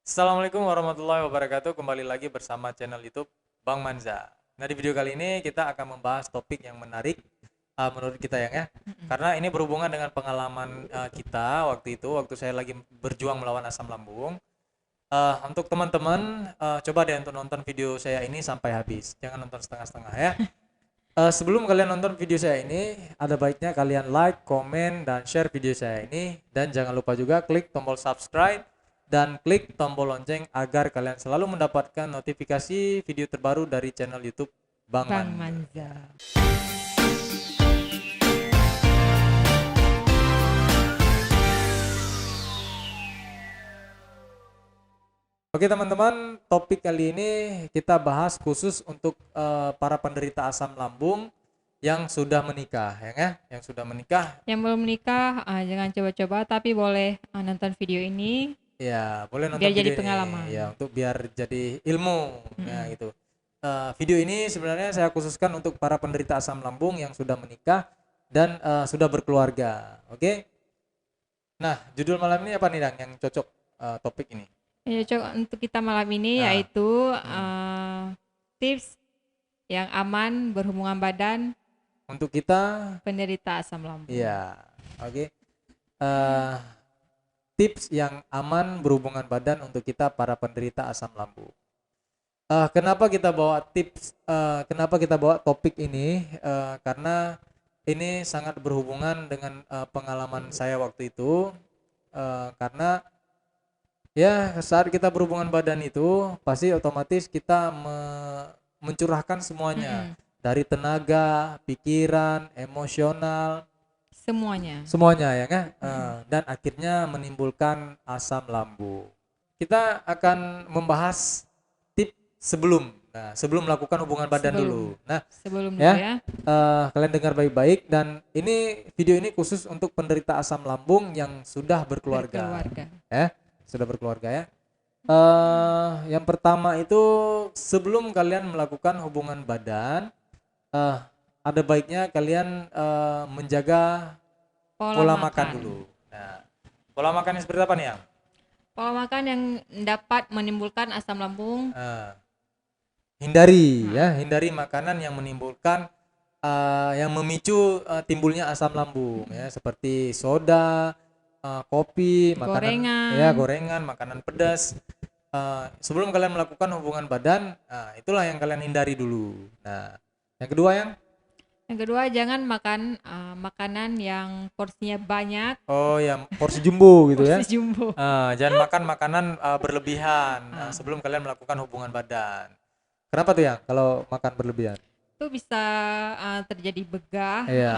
Assalamualaikum warahmatullahi wabarakatuh. Kembali lagi bersama channel YouTube Bang Manza. Nah, di video kali ini kita akan membahas topik yang menarik menurut kita ya. Mm-mm. Karena ini berhubungan dengan pengalaman kita waktu itu, waktu saya lagi berjuang melawan asam lambung. Untuk teman-teman, coba deh untuk nonton video saya ini sampai habis. Jangan nonton setengah-setengah ya. Sebelum kalian nonton video saya ini, ada baiknya kalian like, komen, dan share video saya ini. Dan jangan lupa juga klik tombol subscribe dan klik tombol lonceng agar kalian selalu mendapatkan notifikasi video terbaru dari channel YouTube Bang Bang Man. Manza. Oke teman-teman, topik kali ini kita bahas khusus untuk para penderita asam lambung yang sudah menikah, ya, yang sudah menikah. Yang belum menikah, jangan coba-coba, tapi boleh nonton video ini Ya, boleh nonton biar jadi video ini pengalaman. ya untuk biar jadi ilmu ya Mm-mm. gitu. Video ini sebenarnya saya khususkan untuk para penderita asam lambung yang sudah menikah dan sudah berkeluarga. Oke. Nah, judul malam ini apa nih Dang yang cocok topik ini? Coba untuk kita malam ini Nah, yaitu hmm, tips yang aman berhubungan badan untuk kita penderita asam lambung. ya, oke. Eh, Tips yang aman berhubungan badan untuk kita para penderita asam lambung. Kenapa kita bawa topik ini? Karena ini sangat berhubungan dengan pengalaman saya waktu itu. Karena ya saat kita berhubungan badan itu pasti otomatis kita mencurahkan semuanya Mm-mm. dari tenaga, pikiran, emosional, Semuanya. semuanya ya kan. Mm-mm. Dan akhirnya menimbulkan asam lambung. Kita akan membahas sebelum. Nah, sebelum melakukan hubungan badan Sebelum, dulu. Nah, sebelum dulu ya, ya. kalian dengar baik-baik dan ini video ini khusus untuk penderita asam lambung yang sudah berkeluarga. Berkeluarga. Ya, sudah berkeluarga ya. Yang pertama itu sebelum kalian melakukan hubungan badan, eh, ada baiknya kalian menjaga Pola pola makan makan. dulu. Nah, pola makan seperti apa nih, Yang? Pola makan yang dapat menimbulkan asam lambung. Hindari Nah, ya, hindari makanan yang menimbulkan yang memicu timbulnya asam lambung ya, seperti soda, kopi, makanan ya gorengan. gorengan, makanan pedas. Sebelum kalian melakukan hubungan badan, itulah yang kalian hindari dulu. Nah, yang kedua yang Yang kedua, jangan makan makanan yang porsinya banyak, oh ya porsi jumbo gitu porsi ya. jumbo. Jangan makan makanan berlebihan Ah, sebelum kalian melakukan hubungan badan. Kenapa tuh ya kalau makan berlebihan? itu bisa terjadi begah, Iya,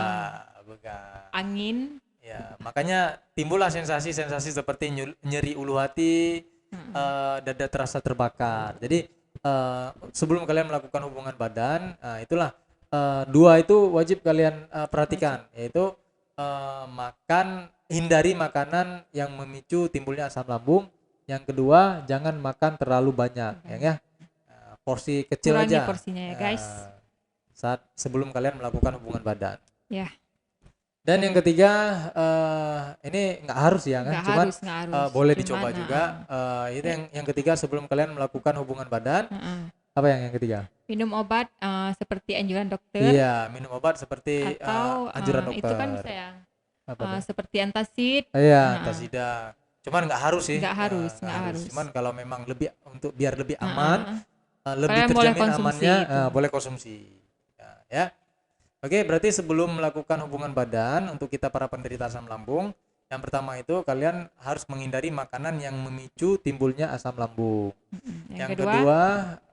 begal. angin. Ya, makanya timbullah sensasi-sensasi seperti nyeri ulu hati, Mm-mm. dada terasa terbakar. Jadi sebelum kalian melakukan hubungan badan, itulah dua itu wajib kalian Wajib. perhatikan, yaitu hindari makanan yang memicu timbulnya asam lambung. Yang kedua, jangan makan terlalu banyak, ya. Banyak. Porsi kecil Kurangi aja porsinya ya guys. eh, saat sebelum kalian melakukan hubungan badan. Ya, Dan yang ketiga, ini nggak harus ya kan, nggak cuman harus, nggak harus. boleh Cuman dicoba juga. Itu eh, yang ketiga sebelum kalian melakukan hubungan badan, uh, uh. apa yang ketiga? Minum obat seperti anjuran dokter, Iya, minum obat seperti atau anjuran itu kan dokter. bisa ya, Apa tuh? seperti antacid. Iya, Uh, antasida. Cuman nggak harus sih, nggak harus, nggak nggak harus. harus. Cuman kalau memang lebih untuk biar lebih Uh, aman, uh. lebih Kalian boleh terjamin konsumsi amannya, itu. boleh konsumsi. Ya. Oke, berarti sebelum melakukan hubungan badan untuk kita para penderita asam lambung, yang pertama itu kalian harus menghindari makanan yang memicu timbulnya asam lambung. Yang Yang kedua, kedua,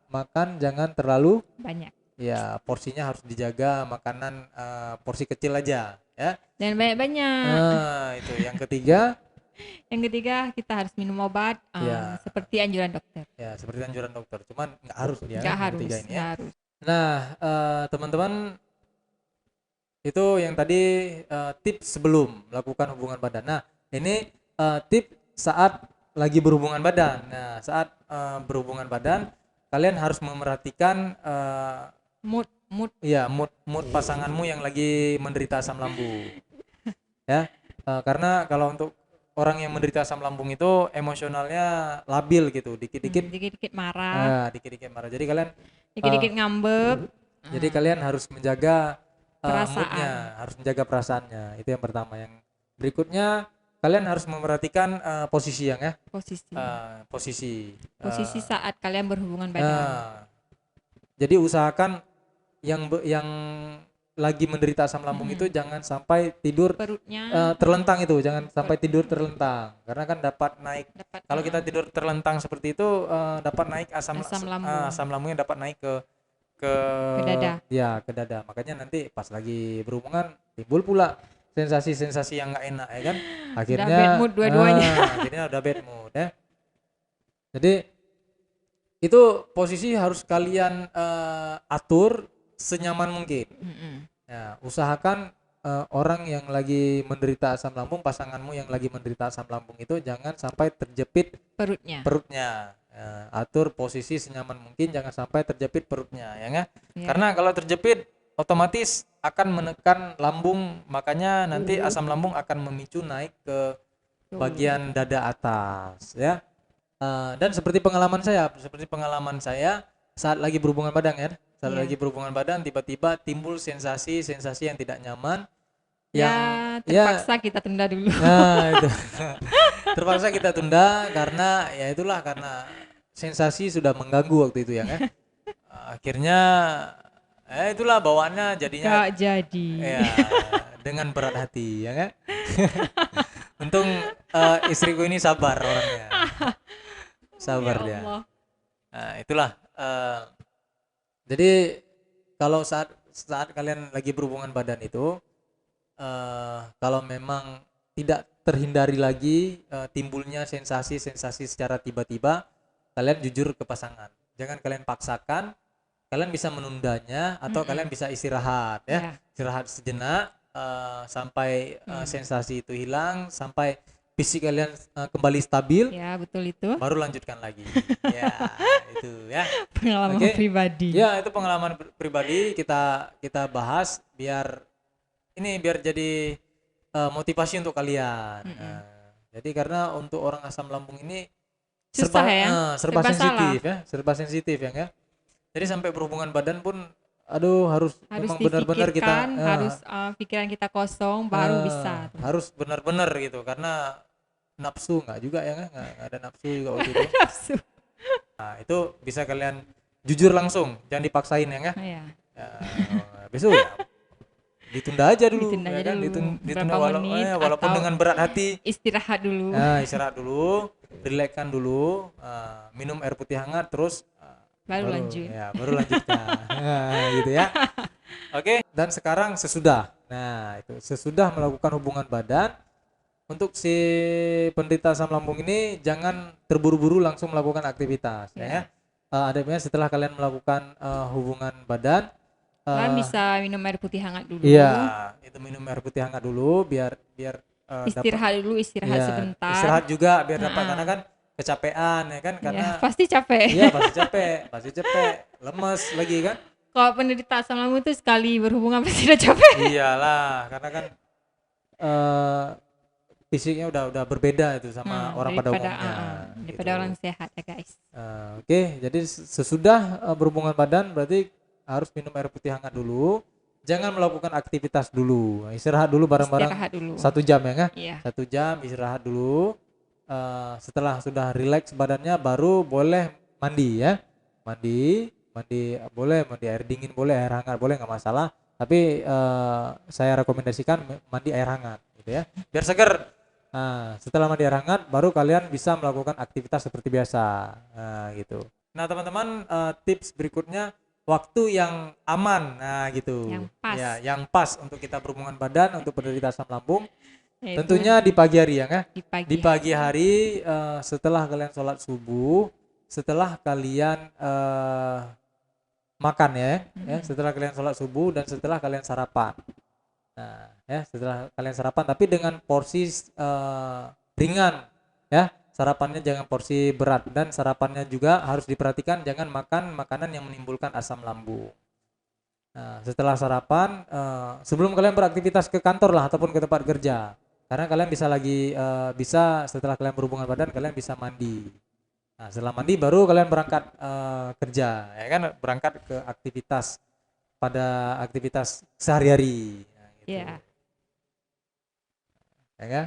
makan jangan terlalu, banyak. ya porsinya harus dijaga, makanan porsi kecil aja, ya. Dan banyak-banyak. Itu. Yang ketiga, Yang ketiga, kita harus minum obat ya, seperti anjuran dokter. ya seperti anjuran dokter. Cuman nggak harus ya Nggak yang harus, ketiga ini ya. nggak harus. Nah, teman-teman itu yang tadi tips sebelum melakukan hubungan badan. Nah, ini tips saat lagi berhubungan badan. Nah, saat berhubungan badan, kalian harus memerhatikan Mood, mood. ya mood pasanganmu yang lagi menderita asam lambung. Ya, karena kalau untuk orang yang menderita asam lambung itu emosionalnya labil gitu, dikit-dikit Dikit-dikit marah, dikit-dikit marah. Jadi kalian dikit-dikit ngambek. kalian harus menjaga Perasaan. moodnya, harus menjaga perasaannya. Itu yang pertama. Yang berikutnya kalian harus memperhatikan posisi yang ya, Posisi. posisi. Posisi saat kalian berhubungan badan. Jadi usahakan yang lagi menderita asam lambung itu jangan sampai tidur Perutnya terlentang itu, jangan sampai tidur terlentang karena kan dapat naik. dapat Kalau kita tidur terlentang seperti itu dapat naik asam Asam lambung. asam lambungnya dapat naik ke dada. ya ke dada. Makanya nanti pas lagi berhubungan timbul pula sensasi-sensasi yang nggak enak ya kan. Akhirnya bad mood dua-duanya. akhirnya udah bad mood ya. Jadi itu posisi harus kalian atur senyaman mungkin. Ya, usahakan orang yang lagi menderita asam lambung, pasanganmu yang lagi menderita asam lambung itu jangan sampai terjepit perutnya. Ya, atur posisi senyaman mungkin, jangan sampai terjepit perutnya, ya nggak? Ya. Karena kalau terjepit, otomatis akan menekan lambung, makanya nanti asam lambung akan memicu naik ke bagian dada atas, ya. Dan seperti pengalaman saya saat lagi berhubungan badan ya, saat lagi berhubungan badan tiba-tiba timbul sensasi yang tidak nyaman yang terpaksa kita tunda dulu. Nah, itu. Terpaksa kita tunda karena ya itulah karena sensasi sudah mengganggu waktu itu ya kan. Akhirnya itulah bawaannya jadinya Gak jadi. Ya, dengan berat hati ya kan. Untung istriku ini sabar orangnya. Sabar Ya dia. Allah. Nah, itulah jadi kalau saat kalian lagi berhubungan badan itu kalau memang tidak terhindari lagi timbulnya sensasi secara tiba-tiba, kalian jujur ke pasangan. Jangan kalian paksakan, kalian bisa menundanya atau kalian bisa istirahat ya. Istirahat sejenak sampai sensasi itu hilang, sampai fisik kalian kembali stabil. Ya, betul itu. Baru lanjutkan lagi. Ya, itu ya. Pengalaman pribadi. Ya, itu pengalaman pribadi kita bahas biar jadi motivasi untuk kalian. Jadi karena untuk orang asam lambung ini serba sensitif ya, serba sensitif ya. Jadi sampai berhubungan badan pun harus memang benar-benar kita harus pikiran kita kosong baru bisa. Harus benar-benar gitu karena nafsu nggak juga ya nggak ada nafsu juga waktu itu. Nafsu. Nah, itu bisa kalian jujur langsung, jangan dipaksain ya. Besok ya ditunda aja dulu. Ditunda walaupun dengan berat hati. Istirahat dulu. Istirahat dulu, rilekskan dulu, minum air putih hangat terus baru lanjut. Ya, baru lanjutkan. Gitu ya. Oke, dan sekarang sesudah. Nah, itu sesudah melakukan hubungan badan, untuk si penderita asam lambung ini jangan terburu-buru langsung melakukan aktivitas ya. Adanya setelah kalian melakukan hubungan badan, kalian bisa minum air putih hangat dulu. Iya, itu minum air putih hangat dulu biar istirahat sebentar. Istirahat juga biar dapat karena kan kecapean ya kan karena pasti capek. Iya, pasti capek, lemes lagi kan. Kalau penderita asam lambung itu sekali berhubungan pasti udah capek. Iyalah, karena kan fisiknya udah berbeda itu sama orang pada umumnya. Daripada orang sehat ya guys. Oke, jadi sesudah berhubungan badan berarti harus minum air putih hangat dulu, jangan melakukan aktivitas dulu, istirahat dulu bareng-bareng 1 jam ya nggak? 1 jam istirahat dulu, setelah sudah rileks badannya baru boleh mandi ya, mandi boleh, mandi air dingin boleh, air hangat boleh, nggak masalah, tapi saya rekomendasikan mandi air hangat gitu ya, biar seger. Nah, setelah mandi air hangat baru kalian bisa melakukan aktivitas seperti biasa, gitu. Nah teman-teman, tips berikutnya waktu yang aman, nah gitu, yang pas. Ya, yang pas untuk kita berhubungan badan untuk penderita asam lambung, tentunya di pagi hari ya kan? Di pagi hari setelah kalian sholat subuh, setelah kalian makan ya, setelah kalian sholat subuh dan setelah kalian sarapan. Nah, ya setelah kalian sarapan, tapi dengan porsi ringan ya. Sarapannya jangan porsi berat dan sarapannya juga harus diperhatikan jangan makan makanan yang menimbulkan asam lambung. Nah, setelah sarapan sebelum kalian beraktivitas ke kantor lah ataupun ke tempat kerja, Karena kalian bisa bisa setelah kalian berhubungan badan kalian bisa mandi. Nah, setelah mandi baru kalian berangkat kerja, ya kan? Berangkat ke aktivitas pada aktivitas sehari-hari. Nah, gitu. Ya. Ya kan?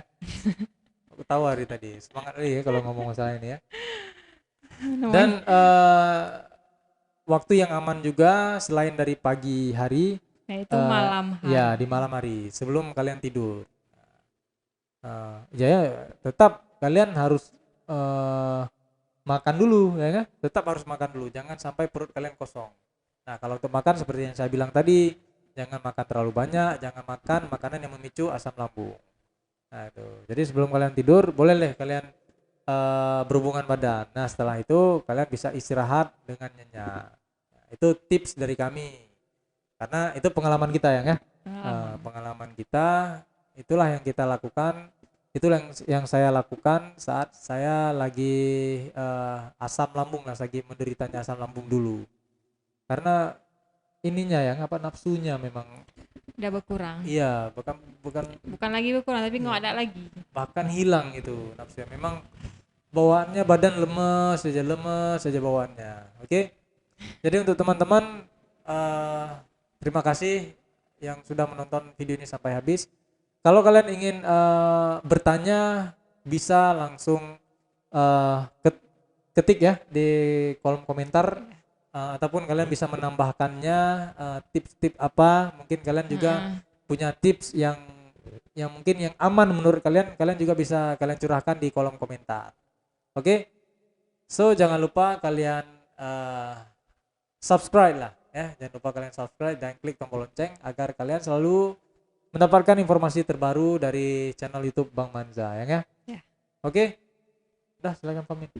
Aku tahu hari tadi semangat ya kalau ngomong masalah ini ya. Dan waktu yang aman juga selain dari pagi hari, Nah, itu malam ya hari. di malam hari sebelum kalian tidur. Ya tetap kalian harus makan dulu ya kan? Tetap harus makan dulu, jangan sampai perut kalian kosong. Nah, kalau untuk makan seperti yang saya bilang tadi, jangan makan terlalu banyak, jangan makan makanan yang memicu asam lambung. Nah, itu. Jadi sebelum kalian tidur, boleh deh kalian berhubungan badan. Nah, setelah itu kalian bisa istirahat dengan nyenyak. Nah, itu tips dari kami. Karena itu pengalaman kita ya, kan? Pengalaman kita, itulah yang kita lakukan. Itulah yang saya lakukan saat saya lagi asam lambung, lagi menderitanya asam lambung dulu. Karena ininya ya, nafsunya memang Udah berkurang. iya, bukan Bukan lagi berkurang, tapi nggak ada lagi. bahkan hilang itu nafsunya. Memang bawaannya badan lemes saja bawaannya. Oke. Jadi untuk teman-teman terima kasih yang sudah menonton video ini sampai habis. Kalau kalian ingin bertanya bisa langsung ketik ya di kolom komentar ataupun kalian bisa menambahkannya tips-tips apa, mungkin kalian juga punya tips yang mungkin yang aman menurut kalian juga bisa kalian curahkan di kolom komentar. Oke. So jangan lupa kalian subscribe lah ya, jangan lupa kalian subscribe dan klik tombol lonceng agar kalian selalu mendapatkan informasi terbaru dari channel YouTube Bang Manza ya. Ya. Oke. Udah silakan pamit.